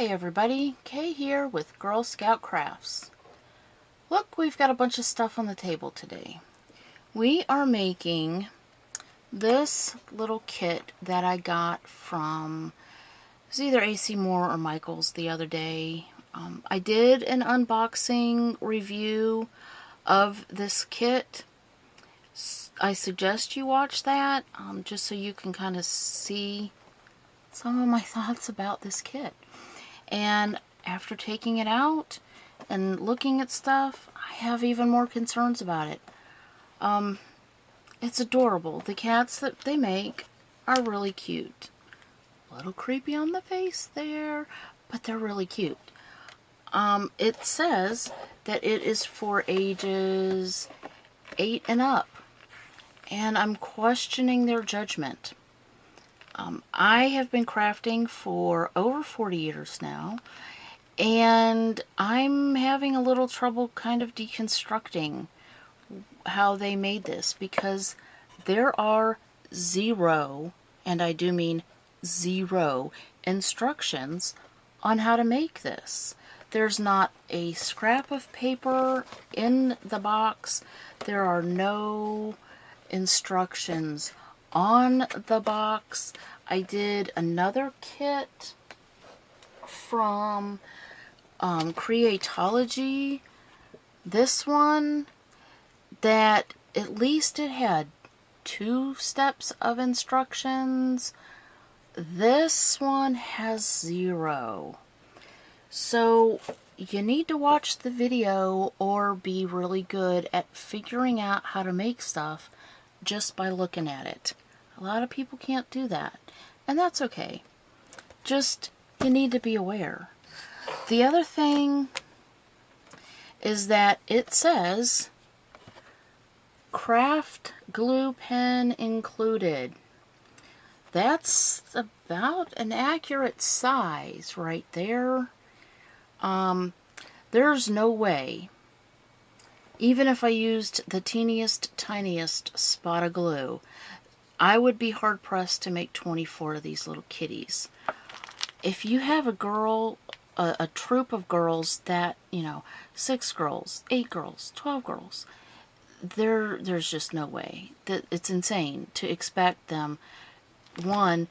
Hey everybody, Kay here with Girl Scout Crafts. Look, we've got a bunch of stuff on the table today. We are making this little kit that I got from, it was either AC Moore or Michael's the other day. I did an unboxing review of this kit. I suggest you watch that, just so you can kind of see some of my thoughts about this kit. And after taking it out and looking at stuff, I have even more concerns about it. It's adorable. The cats that they make are really cute. A little creepy on the face there, but they're really cute. It says that it is for ages 8 and up, and I'm questioning their judgment. I have been crafting for over 40 years now, and I'm having a little trouble kind of deconstructing how they made this, because there are zero, and I do mean zero, instructions on how to make this. There's not a scrap of paper in the box. There are no instructions on the box. I did another kit from Creatology. This one, that at least it had 2 steps of instructions. This one has 0. So you need to watch the video or be really good at figuring out how to make stuff just by looking at it. A lot of people can't do that, and that's okay. Just, you need to be aware. The other thing is that it says craft glue pen included. That's about an accurate size right there. There's no way, even if I used the teeniest, tiniest spot of glue, I would be hard-pressed to make 24 of these little kitties. If you have a girl, a troop of girls that, 6 girls, 8 girls, 12 girls, there's just no way. It's insane to expect them, one,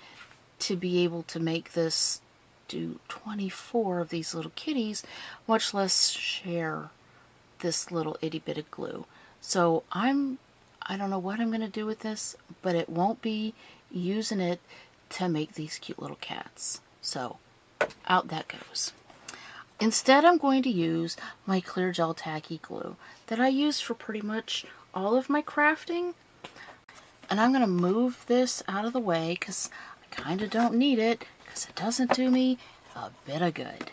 to be able to make this, do 24 of these little kitties, much less share this little itty-bitty glue. So I don't know what I'm going to do with this, but it won't be using it to make these cute little cats. So out that goes. Instead, I'm going to use my clear gel tacky glue that I use for pretty much all of my crafting. And I'm going to move this out of the way because I kind of don't need it, because it doesn't do me a bit of good.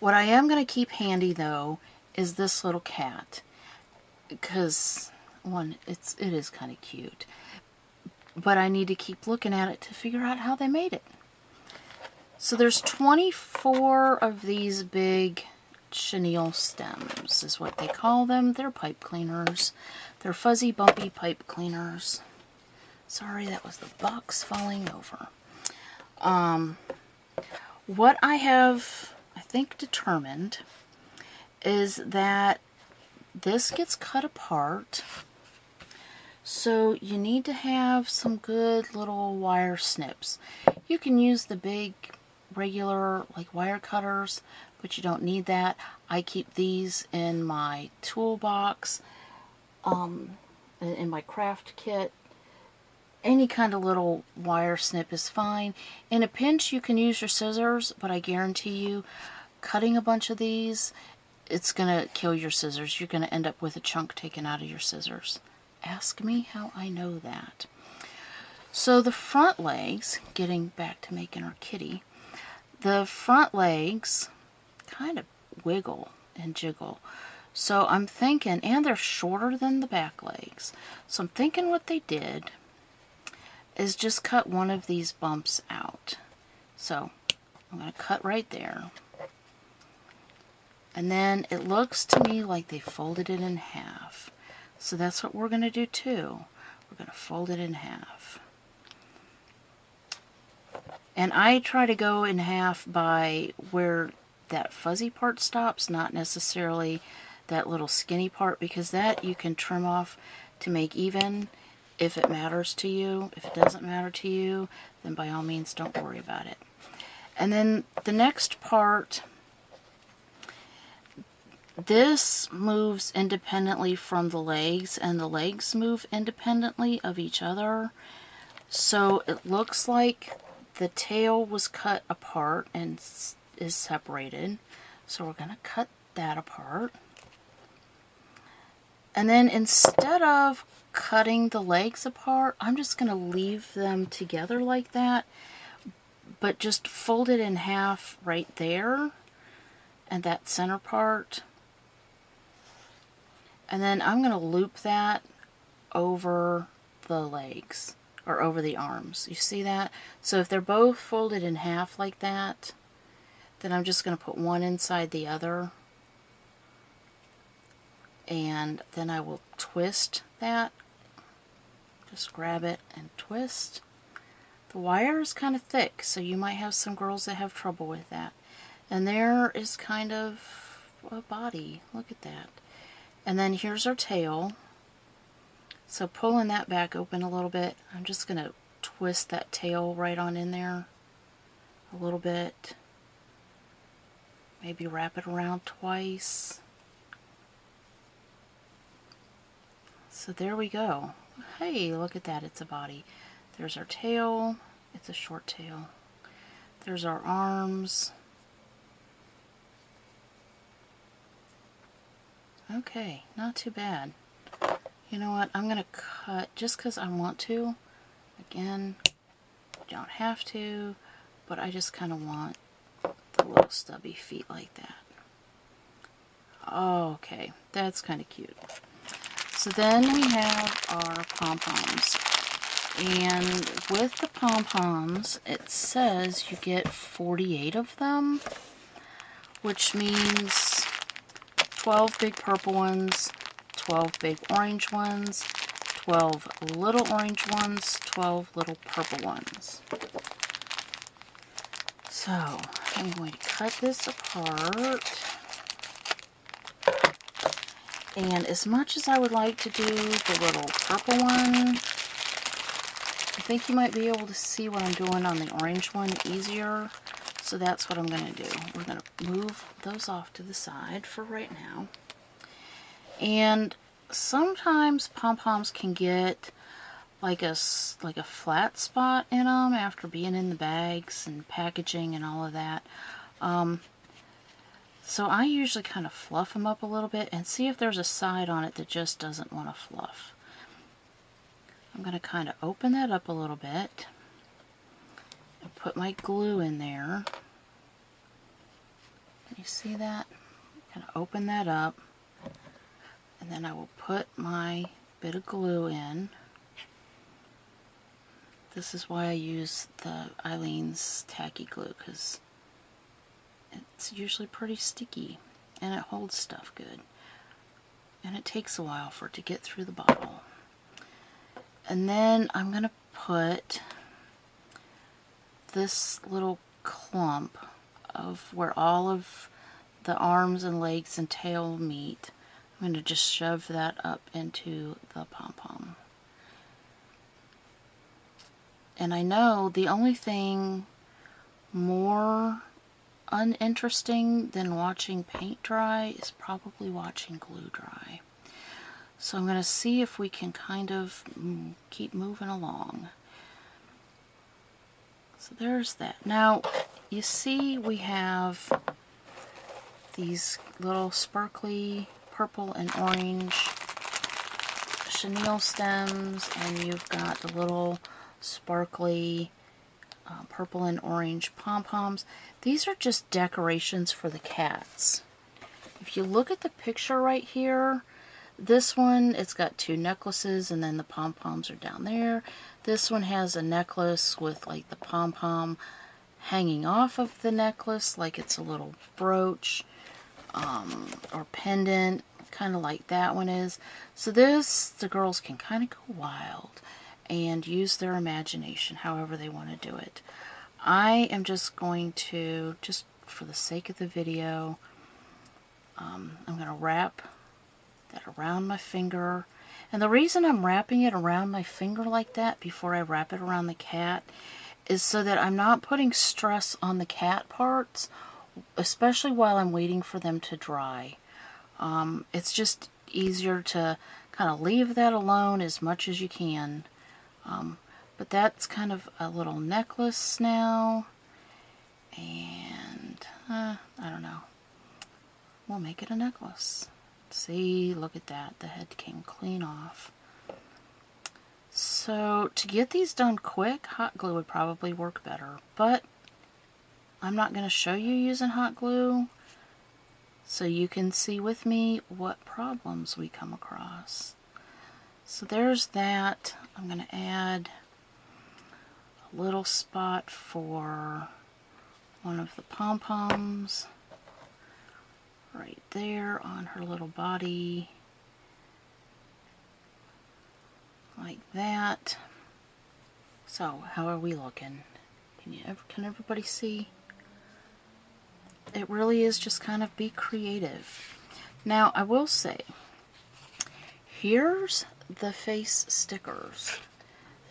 What I am going to keep handy, though, is this little cat, because one, it is kind of cute, but I need to keep looking at it to figure out how they made it. So there's 24 of these big chenille stems, is what they call them. They're pipe cleaners. They're fuzzy, bumpy pipe cleaners. Sorry, that was the box falling over. What I have, I think, determined is that this gets cut apart, so you need to have some good little wire snips. You can use the big regular wire cutters, but you don't need that. I keep these in my toolbox, in my craft kit. Any kind of little wire snip is fine. In a pinch, you can use your scissors, but I guarantee you, cutting a bunch of these, it's going to kill your scissors. You're going to end up with a chunk taken out of your scissors. Ask me how I know that. So the front legs, getting back to making our kitty, the front legs kind of wiggle and jiggle. So I'm thinking, and they're shorter than the back legs, so I'm thinking what they did is just cut one of these bumps out. So I'm going to cut right there. And then it looks to me like they folded it in half. So that's what we're going to do too. We're going to fold it in half. And I try to go in half by where that fuzzy part stops, not necessarily that little skinny part, because that you can trim off to make even if it matters to you. If it doesn't matter to you, then by all means don't worry about it. And then the next part, this moves independently from the legs, and the legs move independently of each other. So it looks like the tail was cut apart and is separated. So we're going to cut that apart. And then instead of cutting the legs apart, I'm just going to leave them together like that, but just fold it in half right there and that center part. And then I'm going to loop that over the legs, or over the arms. You see that? So if they're both folded in half like that, then I'm just going to put one inside the other. And then I will twist that. Just grab it and twist. The wire is kind of thick, so you might have some girls that have trouble with that. And there is kind of a body. Look at that. And then here's our tail. So pulling that back open a little bit, I'm just going to twist that tail right on in there a little bit. Maybe wrap it around twice. So there we go. Hey, look at that, it's a body. There's our tail. It's a short tail. There's our arms. Okay, not too bad. You know what, I'm going to cut just because I want to. Again, you don't have to, but I just kind of want the little stubby feet like that. Okay, that's kind of cute. So then we have our pom-poms. And with the pom-poms, it says you get 48 of them, which means 12 big purple ones, 12 big orange ones, 12 little orange ones, 12 little purple ones. So I'm going to cut this apart. And as much as I would like to do the little purple one, I think you might be able to see what I'm doing on the orange one easier. So that's what I'm going to do. We're going to move those off to the side for right now. And sometimes pom-poms can get like a flat spot in them after being in the bags and packaging and all of that. So I usually kind of fluff them up a little bit and see if there's a side on it that just doesn't want to fluff. I'm going to kind of open that up a little bit and put my glue in there. You see that? Kind of open that up, and then I will put my bit of glue in. This is why I use the Eileen's tacky glue, because it's usually pretty sticky and it holds stuff good, and it takes a while for it to get through the bottle. And then I'm going to put this little clump of where all of the arms and legs and tail meet. I'm going to just shove that up into the pom-pom. And I know the only thing more uninteresting than watching paint dry is probably watching glue dry. So I'm going to see if we can kind of keep moving along. So there's that. Now, you see we have these little sparkly purple and orange chenille stems, and you've got the little sparkly purple and orange pom-poms. These are just decorations for the cats. If you look at the picture right here, this one, it's got two necklaces and then the pom-poms are down there. This one has a necklace with like the pom-pom hanging off of the necklace like it's a little brooch or pendant, kind of like that one is. So this, the girls can kind of go wild and use their imagination however they want to do it. I am just going to, just for the sake of the video, I'm going to wrap that around my finger. And the reason I'm wrapping it around my finger like that before I wrap it around the cat is so that I'm not putting stress on the cat parts, especially while I'm waiting for them to dry. It's just easier to kind of leave that alone as much as you can. But that's kind of a little necklace now. And I don't know. We'll make it a necklace. See, look at that. The head came clean off. So to get these done quick, hot glue would probably work better. But I'm not going to show you using hot glue, so you can see with me what problems we come across. So there's that. I'm going to add a little spot for one of the pom-poms right there on her little body, like that. So how are we looking? Can everybody see? It really is just kind of be creative. Now I will say, here's the face stickers.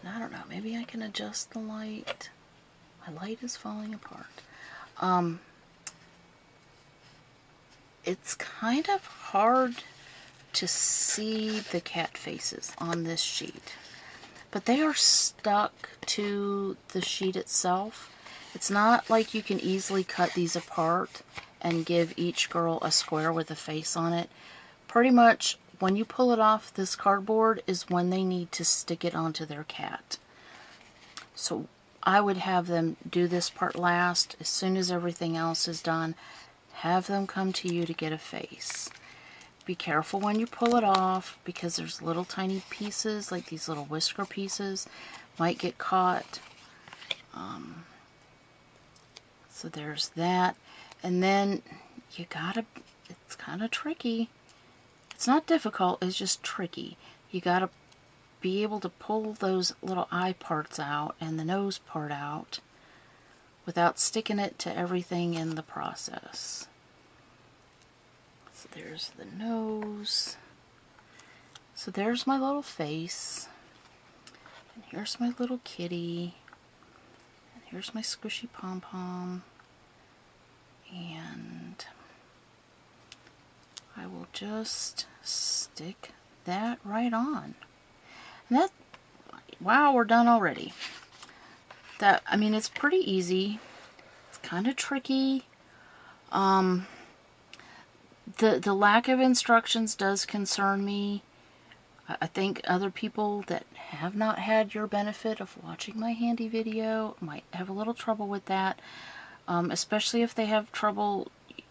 And I don't know, maybe I can adjust the light. My light is falling apart. It's kind of hard to see the cat faces on this sheet, but they are stuck to the sheet itself. It's not like you can easily cut these apart and give each girl a square with a face on it. Pretty much when you pull it off this cardboard is when they need to stick it onto their cat. So I would have them do this part last. As soon as everything else is done, have them come to you to get a face. Be careful when you pull it off, because there's little tiny pieces, like these little whisker pieces, might get caught. So there's that. And then you gotta, it's kind of tricky. It's not difficult, it's just tricky. You gotta be able to pull those little eye parts out and the nose part out without sticking it to everything in the process. So there's the nose. So there's my little face. And here's my little kitty. And here's my squishy pom-pom. And I will just stick that right on. And that, wow, we're done already. That, I mean, it's pretty easy. It's kind of tricky. The lack of instructions does concern me. I think other people that have not had your benefit of watching my handy video might have a little trouble with that, especially if they have trouble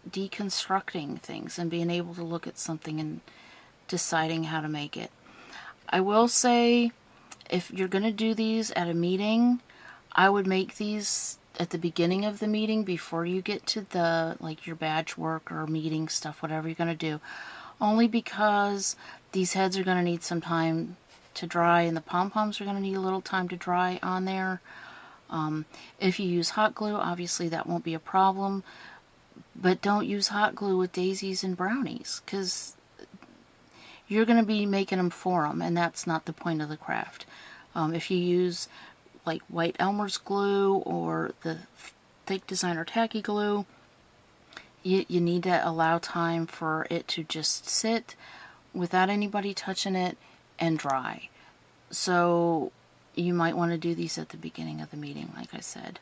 deconstructing things and being able to look at something and deciding how to make it. I will say, if you're going to do these at a meeting, I would make these at the beginning of the meeting before you get to the, like, your badge work or meeting stuff, whatever you're going to do. Only because these heads are going to need some time to dry, and the pom-poms are going to need a little time to dry on there. If you use hot glue, obviously that won't be a problem. But don't use hot glue with daisies and brownies, because you're going to be making them for them, and that's not the point of the craft. If you use like white Elmer's glue or the thick designer tacky glue, you need to allow time for it to just sit without anybody touching it and dry. So you might want to do these at the beginning of the meeting, like I said.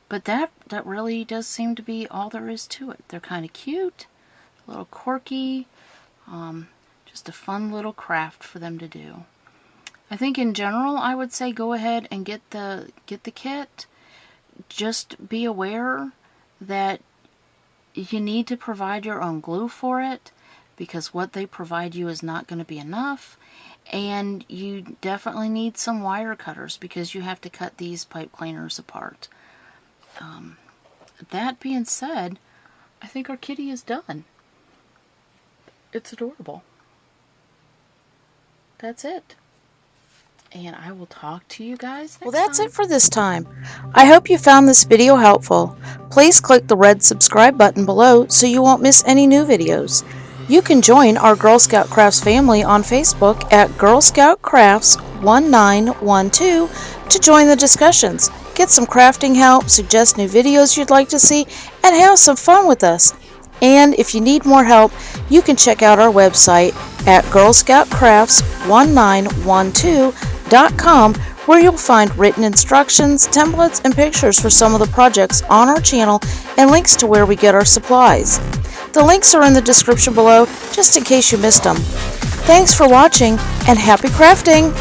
But that really does seem to be all there is to it. They're kind of cute, a little quirky, just a fun little craft for them to do. I think in general, I would say go ahead and get the kit. Just be aware that you need to provide your own glue for it, because what they provide you is not going to be enough. And you definitely need some wire cutters, because you have to cut these pipe cleaners apart. That being said, I think our kitty is done. It's adorable. That's it. And I will talk to you guys next Well, that's time. it for this time. I hope you found this video helpful. Please click the red subscribe button below so you won't miss any new videos. You can join our Girl Scout Crafts family on Facebook at Girl Scout Crafts 1912 to join the discussions, get some crafting help, suggest new videos you'd like to see, and have some fun with us. And if you need more help, you can check out our website at girlscoutcrafts1912.com, where you'll find written instructions, templates, and pictures for some of the projects on our channel and links to where we get our supplies. The links are in the description below, just in case you missed them. Thanks for watching, and happy crafting!